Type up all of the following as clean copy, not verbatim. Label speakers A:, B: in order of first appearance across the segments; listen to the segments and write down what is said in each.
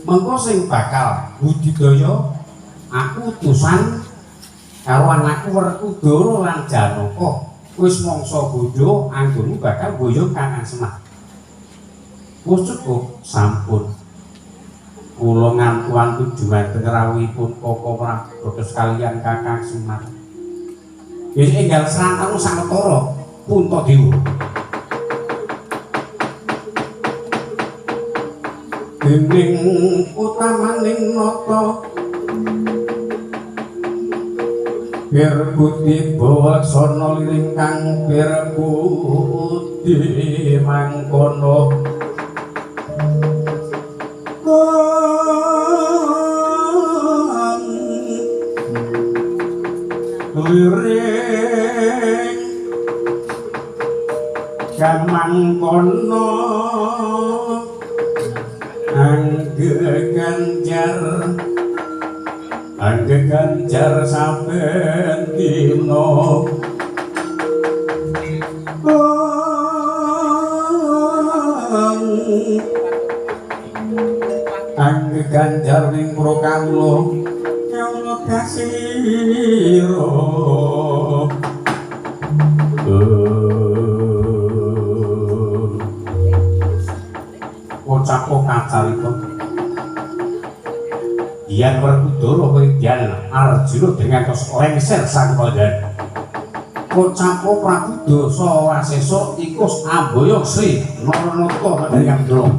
A: Mengko sing bakal budidaya aku utusan karo anakku Werkudara lan Janaka wis mangsa bodho anggonmu bakal boyong Kakang Semar. Wis cukup sampun. Kula ngantuan tujuan rawuhipun Koko Prabodos kaliyan Kakang Semar. Wis enggal srantau sawetara Puntadewa. Dening utamaning nata Birbudi bawaksana liring kang birbudi mangkono liring kang mangkono angge ganjar saben dina angge ganjar ning prokawula nyala kasira Kocako kacaripun Dian Werkudara Dian Arjuna dengan tos lengser sang kodan Kocako Prabu Dasa Wasesa ikus ambaya Sri Naranata Medayang Drong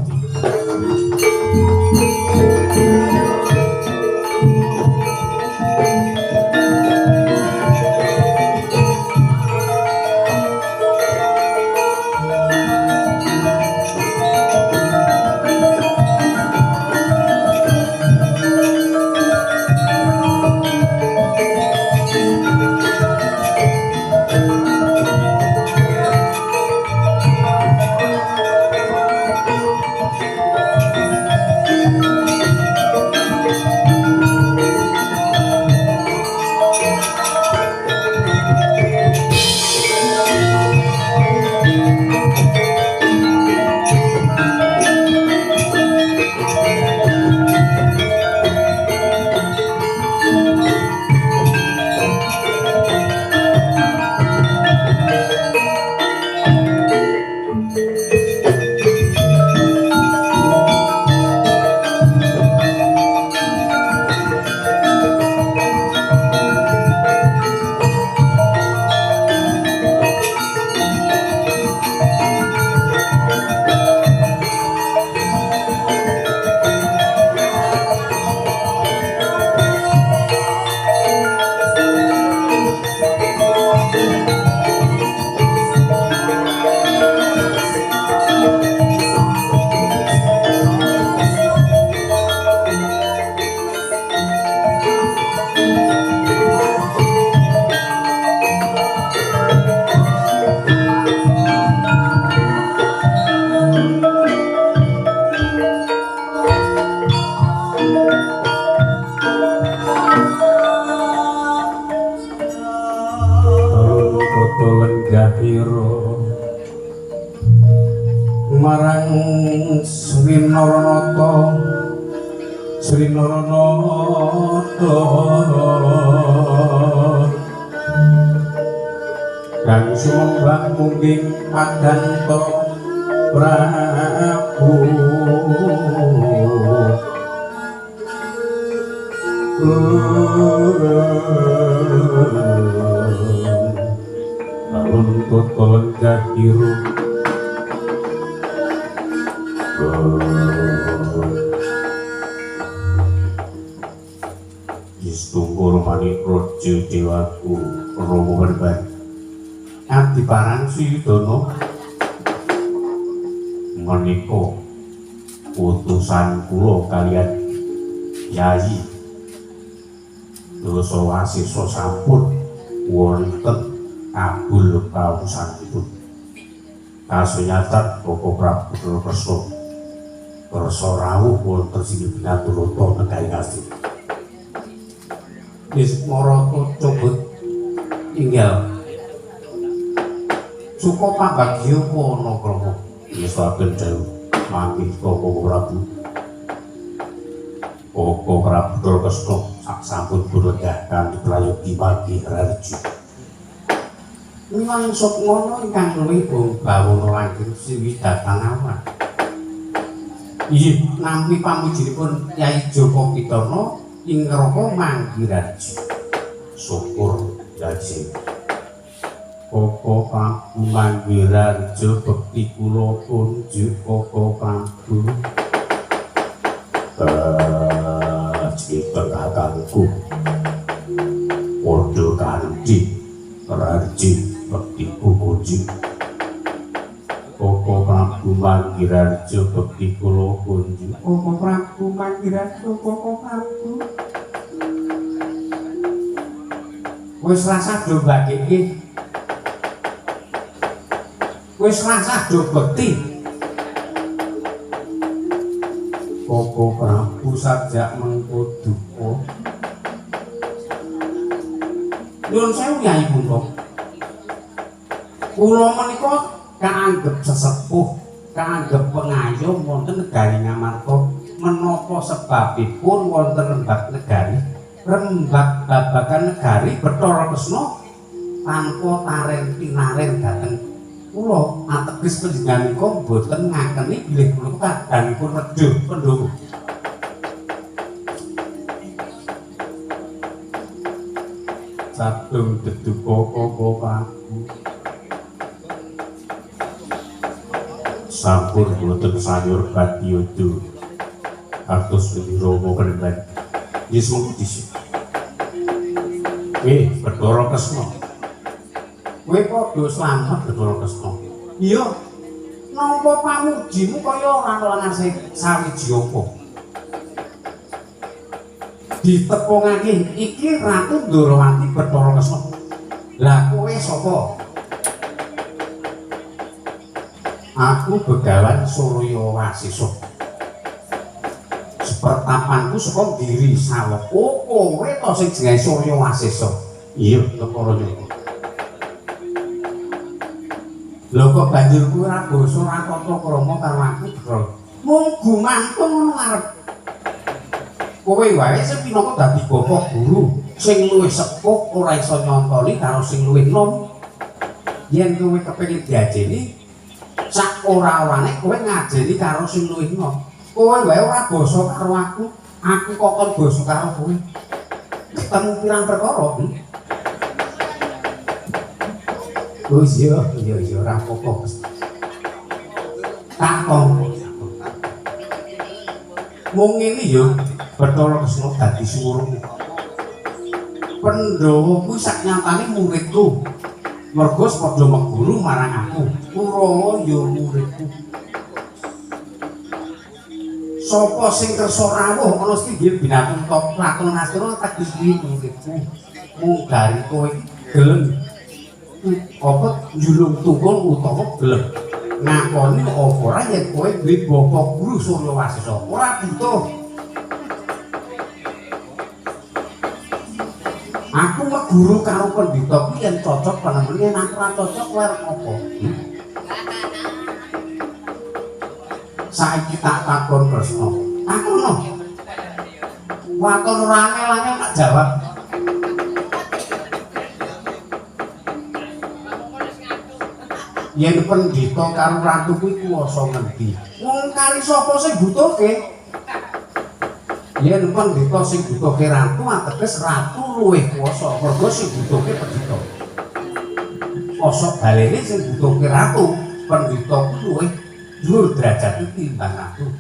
A: marang Sri Naranata kang sumembah mungging padanta Prabu alun totolan jahiru Istungkul mani rojo dewaku romo berban Ati parang Suyudana menika utusan kula kalian Yayi Dasa Wasesa sampun wonten kabul kawusanipun kasunyatan Koko Prabu Kresna kersa rawuh wonten sing pinaturata negari Ngasih wis marata cobot inggal suka pambagya ana krama wis saben dalu mangke Koko Prabu Koko Prabu Drokesna sampun berlegah kanthi prayogi Wagi Rarju. Mangsuk ngono ingkang luwih bawana langkung Sriwidatang awan. Inggih nampi pamujinipun Kyai Joko Pitorno ing Ngroko Manggirarju. Syukur jajeng. Koko Prabu Manggirarju bekti kula kunjuk Koko Prabu. Cipta kakangku padha kanthi Rarji bekti kunjuk Koko Prabu Manggirarju bekti kula kunjuk Koko Prabu Manggirarju Koko Prabu wis rasah do bageke wis rasah do bekti Koko Prabu sajak mengko duka. Nyuwun sewu Kyai Punta. Kula menika kaanggep sesepuh, kaanggep pengayom wonten negari Ngamarta. Menapa sebabipun wonten rembag negari? Rembag babagan negari Bathara Kresna tanpa taren tinaren dhateng kula ateges panjenenganipun boten ngakeni bilih kula kadangipun reduh pendhungu. Satung deduka Koko Prabu. Sampun boten sayur badiyada. Artos Romo Kendhan. Yesung disi. Bathara Kresna. Kowe padha slamet Bathara Kresna. Iya. Napa pamujimu kaya ora lanase sawiji apa? Ditepungake iki Ratu Ndorowati Bathara Kresna. Lah kowe sapa? Aku Begawan Surya Wasesa. Sepertapanku saka Giri Sawek. Oh, kowe to sing jenenge Surya Wasesa. Iya, Para Nyoko. Lho kok banjur kuwi ora basa ora tata krama karo aku, Bro. Mung gumantung ngono arep. Kowe wae sing pinaka dadi bapak guru, sing luwih sepuh ora iso nyontoni karo sing luwih nom. Yen kowe kepengin diajeni, sak ora-orane kowe ngajeni karo sing luwih nom. Kowe wae ora basa karo aku kok kon basa karo kowe. Ketemu pirang perkara. Oh iya, ora apa-apa. Takon. Mung ngene ya, Bathara Kresna dadi suwurung. Pandhawa kuwi sak nyatane muridku. Mergo padha meguru marang aku. Kurawa ya muridku. Sapa sing kersa rawuh ana stinggil binatang top Ratna Ngastina teges kuwi muridku. Mung gari kowe gelem apa julung tukul utawa gelem ngakoni apa ora yen kowe duwe bapak guru Surya Wasesa ora butuh. Aku meguru karo pendhita kuwi yen cocok panemene yen aku ora cocok kowe arep apa? Saiki tak takon Kresna. Takono. Waton ora angel-angel tak jawab. Yen pendhita karo ratu kuwi kuwasa ngendi? Wong kali sapa sing butuhke? Yen pendhita sing butuhke ratu ateges ratu luwih kuwasa, mergo sing butuhke pendhita. Osok balene sing butuhke ratu, pendhita kuwi luwih dhuwur derajate timbang ratu.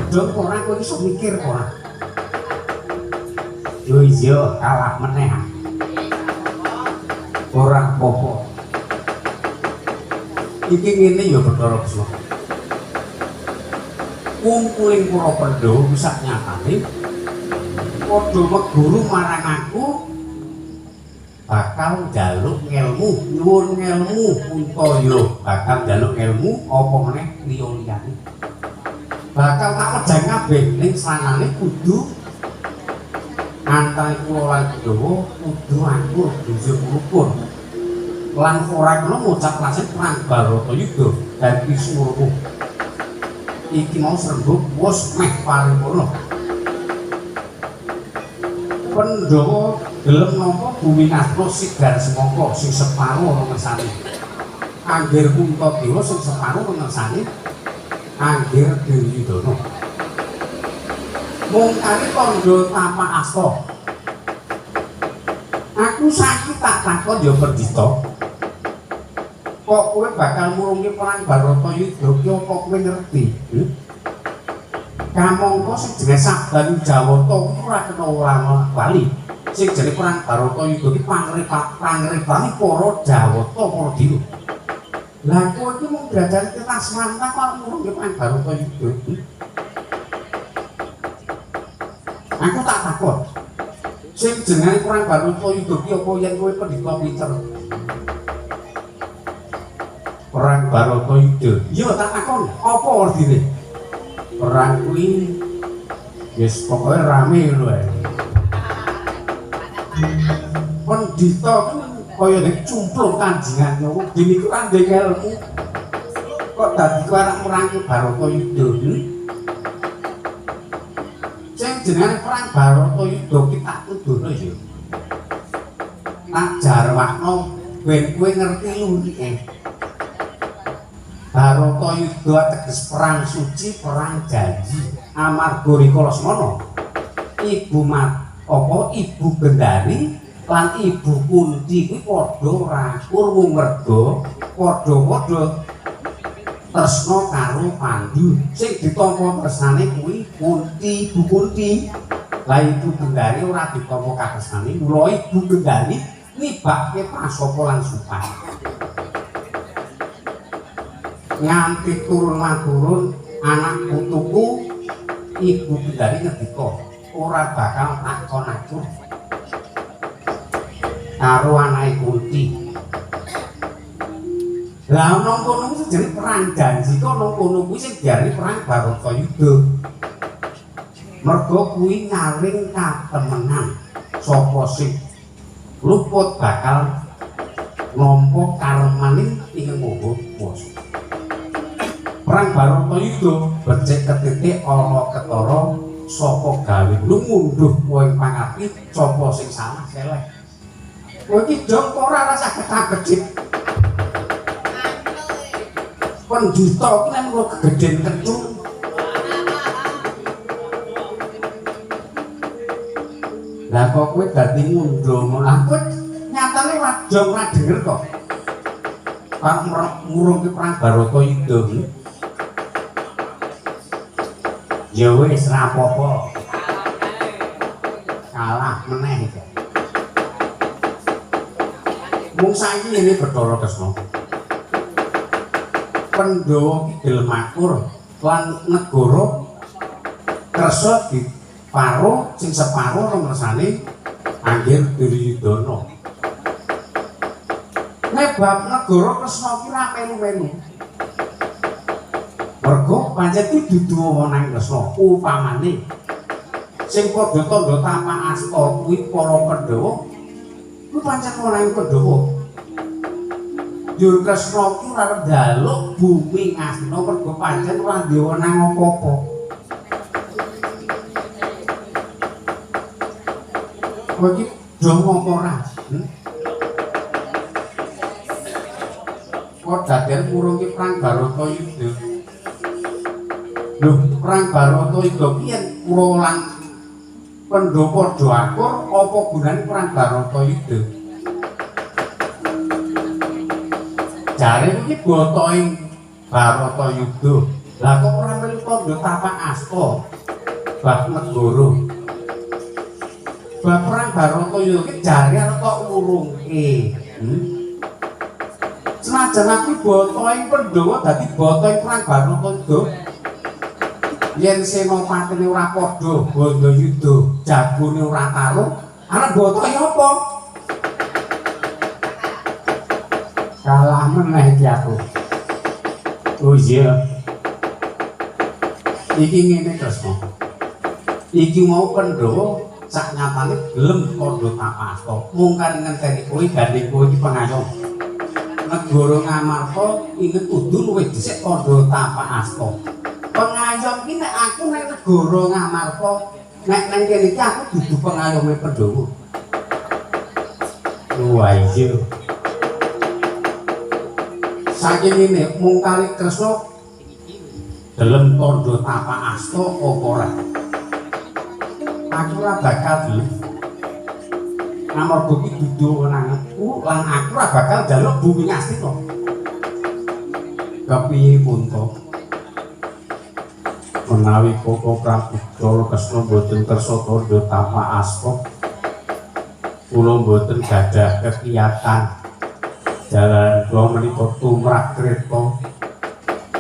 A: Dong ora kowe iso mikir ora? Yo iya kalah meneh. Ora apa-apa. Iki ngene ya Bathara Kresna. Kumpuling para Pandhawa sak nyatane padha meguru marang aku bakal njaluk ngelmu, nyuwun ngelmu Kuntaya, bakal njaluk ngelmu apa meneh liya-liyane. Bakal tak wedang kabeh ning sanane kudu antane kula lan Pandhawa kudu anggur dunjuk rukun. Lan ora kena ngucap lasih perang Baratayuda dadi suruh. Iki mau serembug wis meh paripurna. Pandhawa gelem nampa bumi Ngastra sigar semangka sing separo ana ngersane. Anggir Kuntadewa sing separo ana ngersane. Anggir Duryudana. Mung kali tandha tapak asta. Aku saiki tak takon ya Pendhita. Kok kowe bakal murungi perang Baratayuda ki apa kowe ngerti? Kamangka sing jenenge Sabdan Jawata kuwi ora kena ora bali. Sing jenenge perang Baratayuda ki pangripani para Jawata para Dewa. Lah kowe iki mung dadani Lasmana kok murungi perang Baratayuda. Aku tak takon. Sing jenenge perang Baratayuda ki apa yen kowe Pendhita pinter? Perang Baratayuda. Iya tak takon, apa artine? Perang kuwi wis pokoke rame lho ae. Pendhita kuwi kaya nek cumplung kanjingan nyowo dene iku kan ndek ilmu. Kok dadi kowe arep merangi Baratayuda iki? Sing jenenge perang Baratayuda ki tak tuduhno ya. Tak jarwakno ben kowe ngerti lunike. Baratayuda teges perang suci, perang janji. Amarga rikala semana Ibu Ibu Gendari lan Ibu Kunti kuwi padha rakur wong merga padha-padha tresna karo Pandhu. Sing ditampa tresnane kuwi Kunti, Ibu Kunti. Lah Ibu Gendari ora ditampa katresnane, mula Ibu Gendari nibake Pasapa lan Supan. Nganti turun anak putuku Ibu Gendari ngendika ora bakal takon aku karo anake Kunti. Lah ana kono kuwi jenenge perang janji kok ana kono kuwi sing diarani perang Baratayuda. Merga kuwi nyaring katemenan sapa sing luput bakal nampa karemaning ing moho kuwasa. Perang Baratayuda becik ketitik ana ketara sapa gawe lu ngunduh kowe pangapi sapa sing salah seleh. Kowe iki dong ora rasa ketak-kecit. Pendhita ki nek mung kegeden kecu. Lah kok kowe dadi ngunduh aku nyatane wajong ora denger kok. Pak murung ki perang Baratayuda iki. Ya wis ra apa-apa. Kalah meneh iki. Mung saiki ngene Bathara Kresna. Pandhawa ki gelem matur lan negara kersa diparo sing separo ngersane Anggir Duryudana. Nek bab negara Kresna ki ra melu-melu. Mergo pancen iki dudu wewenang Kresna. Upamane sing padha tandha tapak asta kuwi para Pandhawa kuwi pancen wewenang Pandhawa. Dur Kresna ki ora njaluk bumi Ngastina mergo pancen ora duwe wewenang apa-apa. Kowe iki dong apa ora? Kok daden murungi perang Baratayuda. Lho, perang Baratayuda ki yen Kurawa lan Pandhawa padha akur, apa gunane perang Baratayuda? Jare iki botoking Baratayuda. Lah kok ora melu tandha tapak asta bab negara. Bab perang Baratayuda ki jare arep kok ngurungke. Senajan aku botoking Pandhawa dadi botoking perang Baratayuda. Yen senopatine ora padha, Bandayuda jagone ora karo, arep botoke apa? Kalah meneh iki aku. Oh iya. Iki ngene Kresna. Iki mau Pandhawa sak nyatane gelem tandha tapak asta. Mung kan ngenteni kowe gandeng kowe iki pengayom. Negara Ngamarta inget kudu luwih dhisik tandha tapak asta. Pengayom ki nek aku nek negara Ngamarta nek nang kene iki aku dudu pengayome Pandhawa. Wah iya. Saking ini mung kali Kresna delem tandha tapak asta apa ora. Aku ora bakal gelem. Amarga iki dudu wenangku lan aku ora bakal njaluk bumi Astina. Kepiye pun to? Menawi Koko Prabu Kresna boten kersa tandha tapak asta, kula boten gadah kekiyatan jalan kula menika tumrap kreta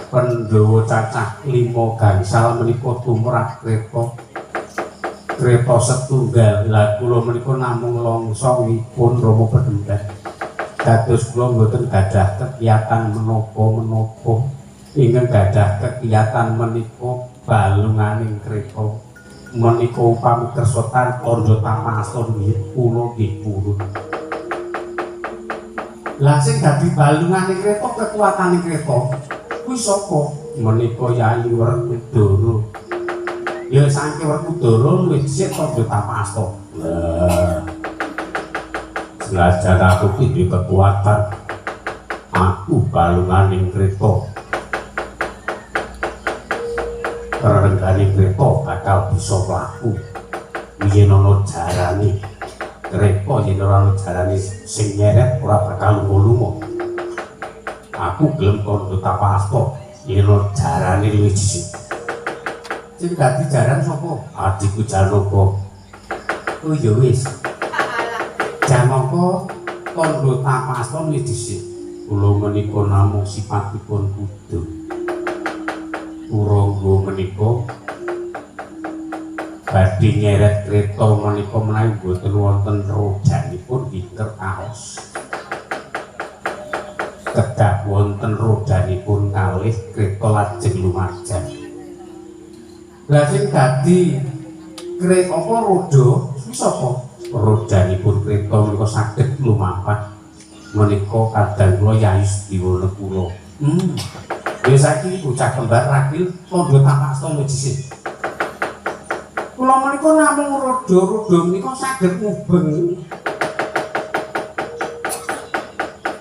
A: Pandhawa cacah 5 gangsal menika tumrap kreta setunggal. Lah kula menika namung longsongipun Rama Pedemben. Dados kula boten gadah kekiyatan menapa-menapa ingkang gadah kekiyatan menika balunganing kreta menika upami kersa tandha tamasta nggih kula nggih purun. Lah sing dadi balunganing kreta kekuwatane kreta kuwi sapa? Menika Yayi Werkudara. Ya saking Werkudara luwih dhisik tandha tamasta. Lah senajan aku ki duwe kekuatan aku balunganing kreta. Renggane kreta bakal bisa mlaku yen ana jarane kreta yen ora ana jarane sing nyeret ora bakal lunga. Aku gelem tandha tapasta yen ana jarane luwih dhisik. Sing dadi jaran sapa? Adikku Janaka. Oh ya wis. Janaka tandha tapasta luwih dhisik. Kula menika namung sipatipun kudu. Urangga menika badhe nyeret kreta menika menawi boten wonten rodanipun winter kaos. Kedah wonten rodanipun kalih kreta lajeng lumajar. Lah sing dadi kreta apa roda kuwi sapa? Rodanipun kreta menika saged lumampah menika kadang kula Yayi Sediwana kula. Ya saiki bocah kembar ragil tandha tapasta dhisik. Kula menika namung roda menika saged ngubeng.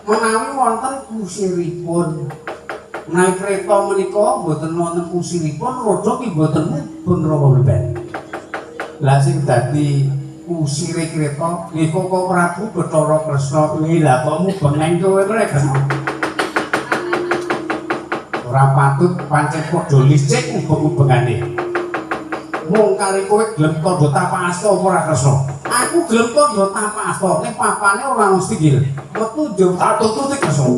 A: Menawi wonten kusiripun. Menawi kreta menika boten wonten kusiripun, roda ki boten mubeng Rama Pedemben. Lah sing dadi kusire kreta nggih Koko Prabu Bathara Kresna. Lha kok mubeng nang kowe rek Kresna. Ora patut pancen padha licik ubeng-ubengane. Mung kali kowe gelem tandha tapasta apa ora Kresna? Aku gelem tandha tapasta, nek papane ora mesti gil. Metu yo tak tututi Kresna.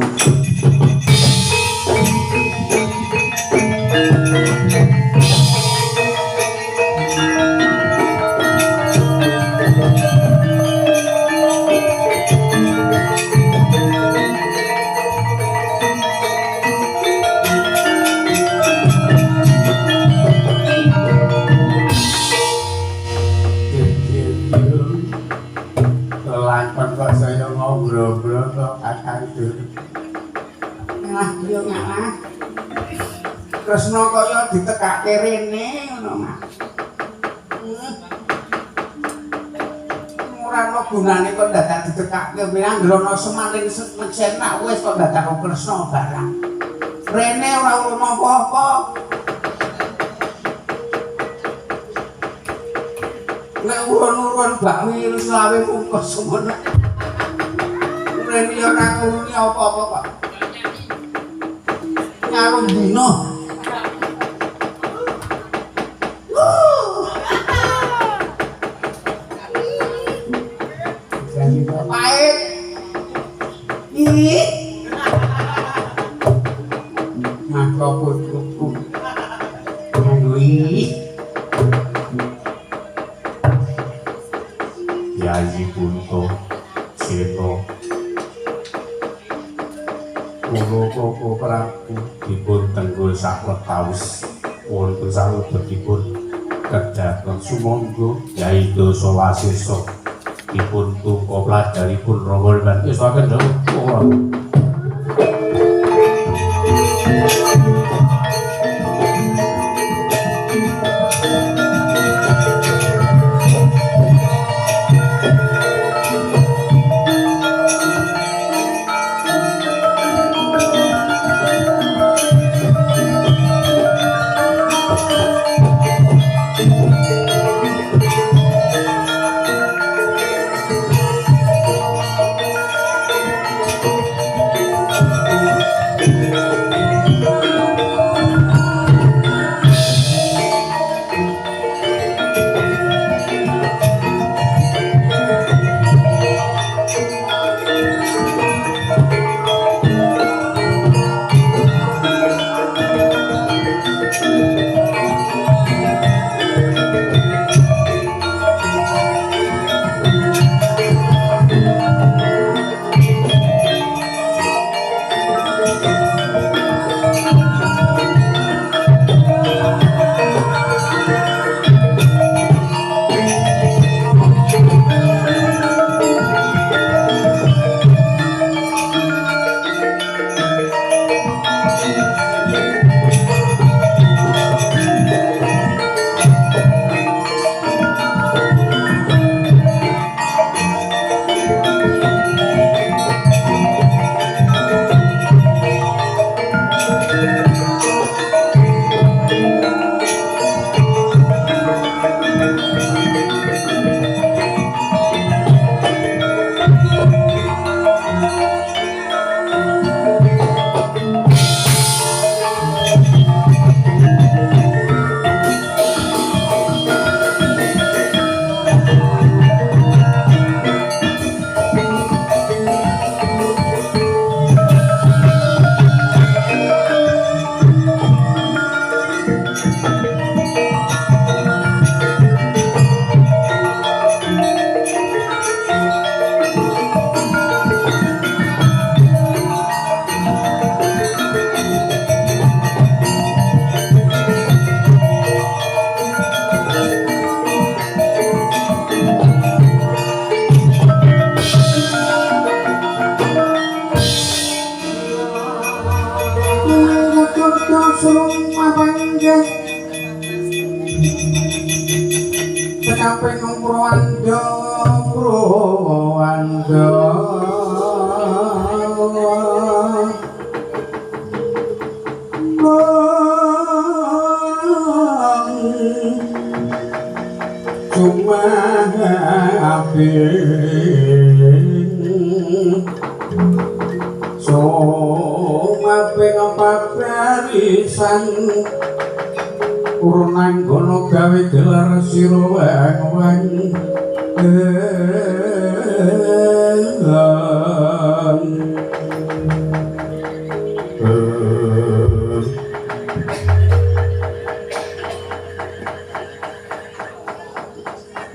A: Kresna kaya ditekake rene ngono Mas. Ora ana gunane kok dadak ditekake pirang ngrono semaning mencena wis kok dadak Kresna barang. Rene ora urun apa-apa. Nek urun-urun bakwi wis lawe mungkus semono. Rene ora nguruni apa-apa kok. Ngarung dino. Pahit. Ih. Maka putuku. Ih. Yayi Punto Seta. Koko Prabu dipun tenggul sakletaus wonten salebetipun kedhaton sumangga Yayi Dasa Wasesa dipun tumpa plajaripun Rama Pedemben. Wis wae nduk. kaping Purwanda cuma ping pagarisan urunang gono gawe gelar sira wang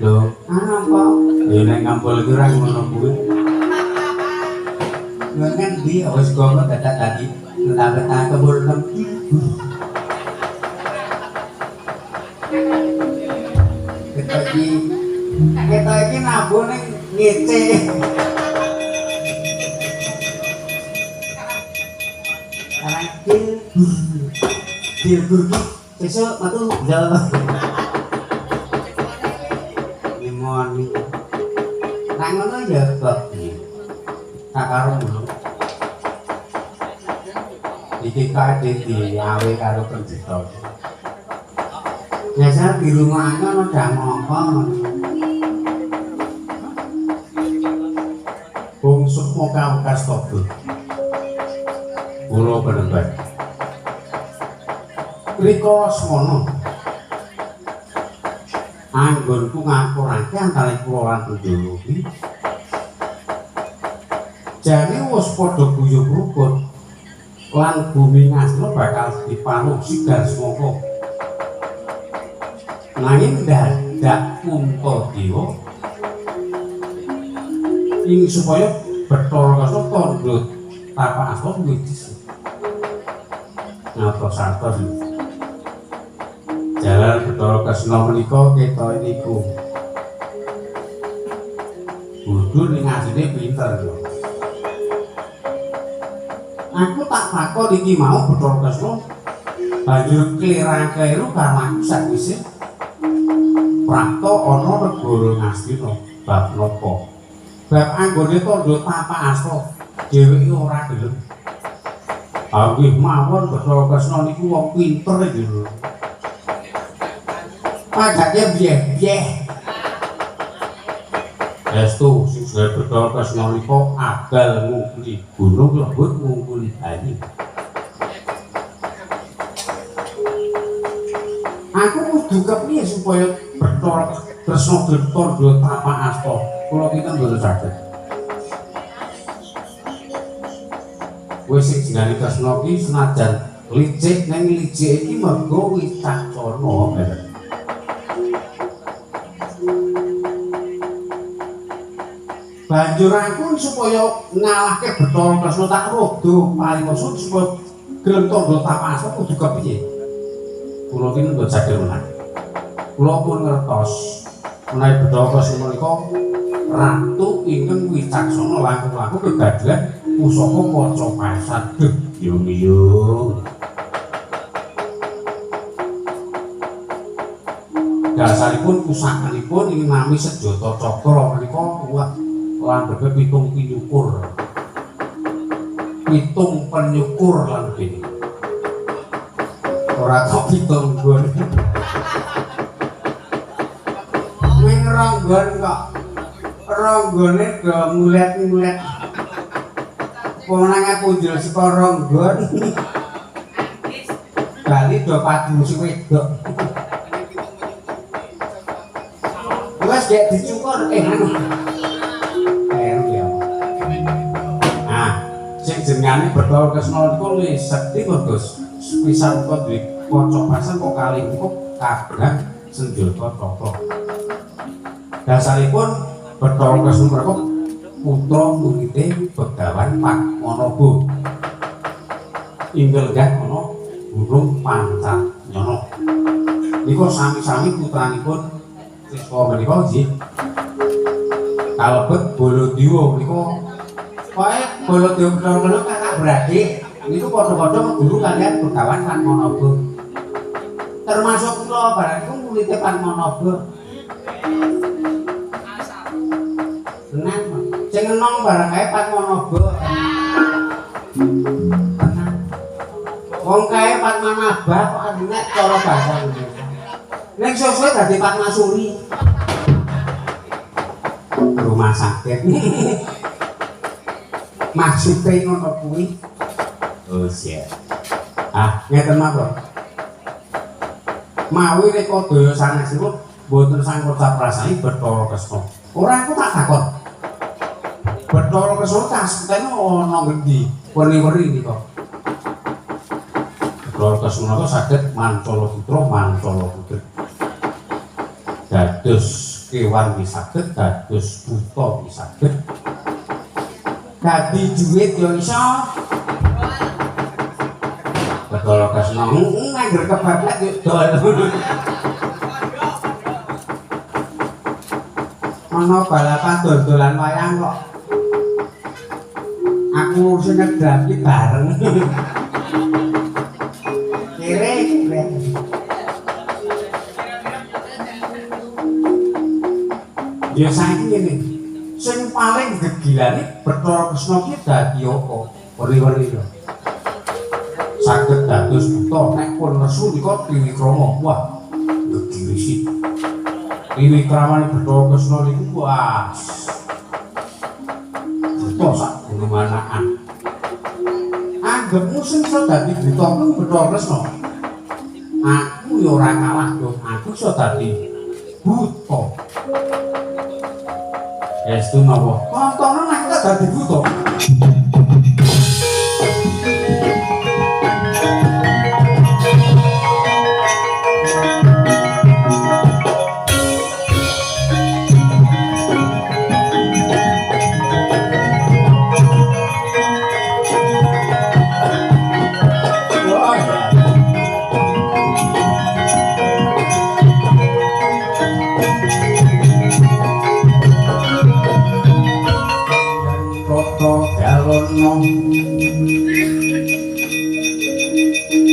A: lho apa nek ngampul iki ora ngono kuwi ngen ndi wis gono dadak tadi entah-entah kebul kita iki nabung ning ngece dil gurgi sesuk metu yo limon nang ngono ya kok tak karo ngono iki kae diawe karo pendeta biasa di rumahnya ono damongkon bungsuk muka-muka stobut kula bener riko semono anggonku ngapurake antara kula lan Pandhawa iki jane wis padha guyub rukun lan bumi ngaslo bakal diparuh sigar semangka nanging dadak Puntadewa ing supaya Bathara Kresna tandha tapak asta wis napa sartos jalan Bathara Kresna menika kita niku kudu ning asine pinter lho aku tak takon iki mau Bathara Kresna banjur klirang-kliru karo aku sakwise Prapta ana negara Ngastina bab napa bab anggone tandha tapak asta dheweke ora gelem nggih mawon Bathara Kresna niku wong pinter iki lho padake bieh-bieh estu sing Bathara Kresna nika agal ngungkuli gunung lembut ngungkuli banyu aku kudu kepiye supaya Bathara Kresna tandha tapak asta kula kita mboten saged wis sing jenenge Kresna ki senajan licik ning licik iki mergo wicaksana banjur aku supaya ngalahke Bathara Kresna tak rodo paling maksud supaya gelem tandha tapak asta kudu kepiye kula ki mboten saged menang kula pun ngertos menawi Bathara Kresna menika ratu ingkang wicaksana langkung-langkung kegadahan pusaka kaca pasat yung dasaripun pusakanipun ing nami Sejata Cakra menika landhepe 7 pinyukur 7 penyukur landhepe ora kok 7 nggon ning ronggon kok ronggone do mulet-mulet pemenangnya punjul saka ronggon bali do padu sing wedok wis gek dicukur anu ya nah sing jenengane Bathara Kresna niku wis sekti Gus pisan kok duwe kaca pasang kok kalih kok kabrang Senjata Cakra dasaripun Bathara Kresna menika putra purite Begawan Padmanaba inggil gah ana Burung Pancanyana niku sami-sami putranipun siswa menika nggih kalebet Baladewa niku pokoke Baladewa menika kakak beradik niku padha-padha guru kalian Begawan Padmanaba termasuk kula barang niku mulite Padmanaba Tenang, sing enong barang ae Padmanaba. Tenang. Wong kae Padmanaba kok nek cara basa Indonesia. Ning sosok dadi Padmasuri. Rumah sakit. Maksudnya ngono kuwi. Oh siap. Ah, ngeten mawon. Mawi nek daya sanesipun boten sangkut saprasani Bathara Kresna. Ora aku tak takon. Bathara Kresna kasutene ana ngendi? Weri-weri nika. Bathara Kresna kok saged Mancala Putra, Mancala Putri. Dados kewan wis saged, dados buta wis saged. Dadi duit yo iso. Bathara Kresna ngangger kebablat yo dol. Ana balapan dol-dolan wayang kok. Aku urusan ngedrapi bareng. Kere. Ya saiki ngene. Sing paling gegilane Bathara Kresna ki dadi apa? Weri-weri yo. Saged dados buta nek pun nesu nika Triwikrama. Wah, gegirisi. Triwikramane Bathara Kresna niku wah. Buta sak gumanaan. Anggepmu sing iso dadi buta kuwi Bathara Kresna. Aku yo ora kalah dong. Aku iso dadi buta. Estu napa? Tontonan nek kita dadi buta.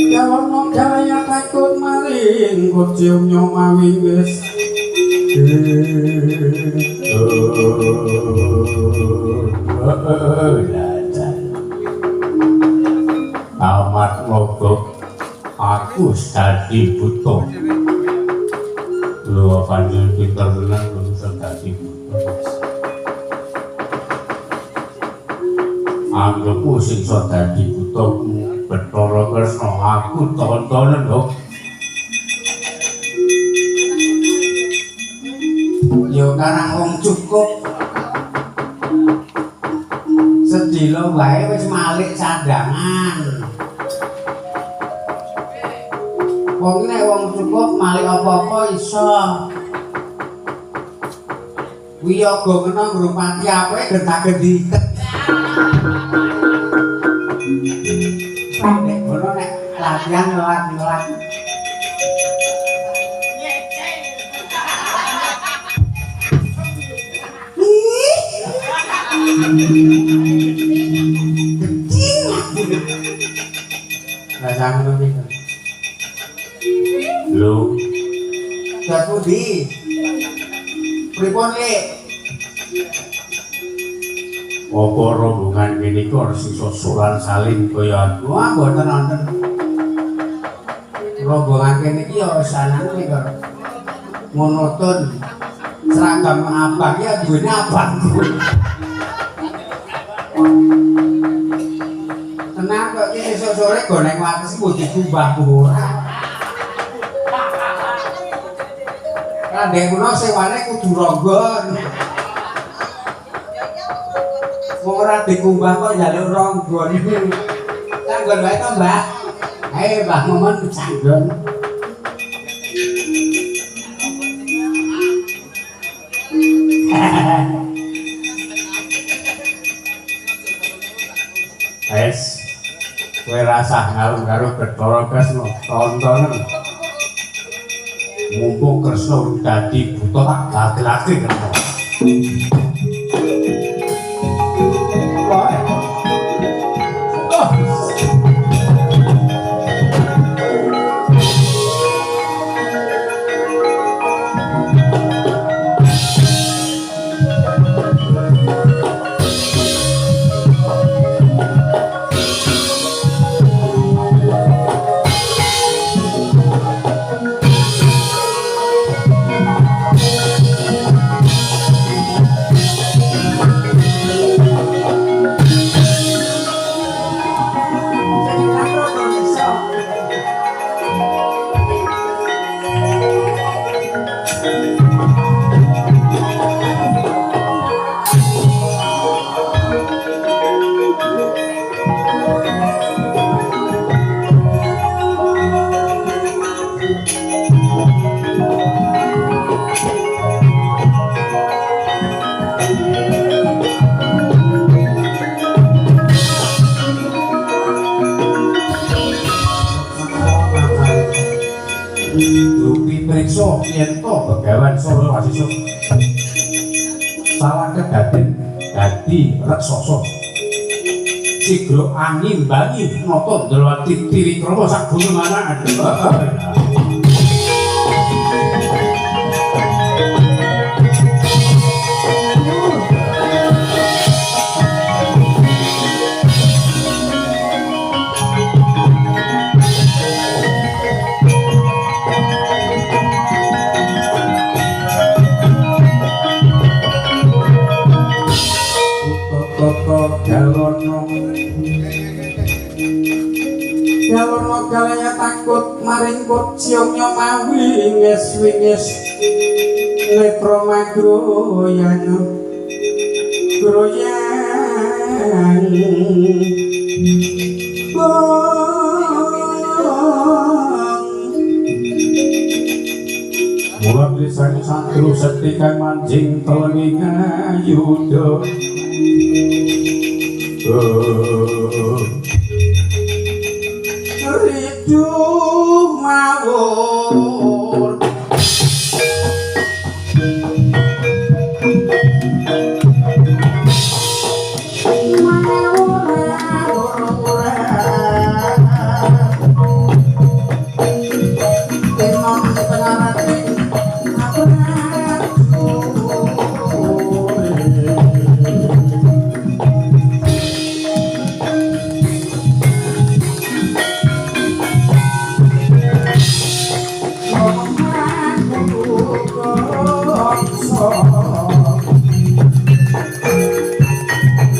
A: Jalono jaya takut maling kocium nyomawi wis amat mogok aku dadi buta lho panjenengan pinter tenan lho iso dadi buta anggapku sing iso dadi buta Bathara Kresna aku tontonan lho. Yo karang wong cukup. Sedilo wae wis malik cadangan. Wong nek wong cukup malik apa-apa iso. Wiyaga kena ngrupati apike gentak-gendiket. Nek ngono nek latihan ngelat-ngelat. Lah jangan ngono. Lho. Datu di. Pripun, Lek? Apa rombongan menika sisa solan salin kaya wah mboten wonten. Rombongan kene iki ya sanane karo monoton. Seragam abang ya duwene abang. Tenang kok iki esuk sore goneng wates mbok dikumbah ora. Kandhe kuno sewane kudu ronggon. Ora dikumbah kok njaluk ronggon. Canggon wae to, Mbak. Ayo Mbah Momon canggon. Wes. Kowe rasah ngalung karo Bathara Kresna tontonen. Mumpung Kresna dadi buta tak gagelake kena. sesuk salah kedaden dadi reksasa sigro angin bangi nata ndelok tiri krama sak gunung anak Yalono galanya takut maring kociong nyomawi wingis netra magroyan groyan mula desane santru setikan mancing telengi ngayuda Ridu mawon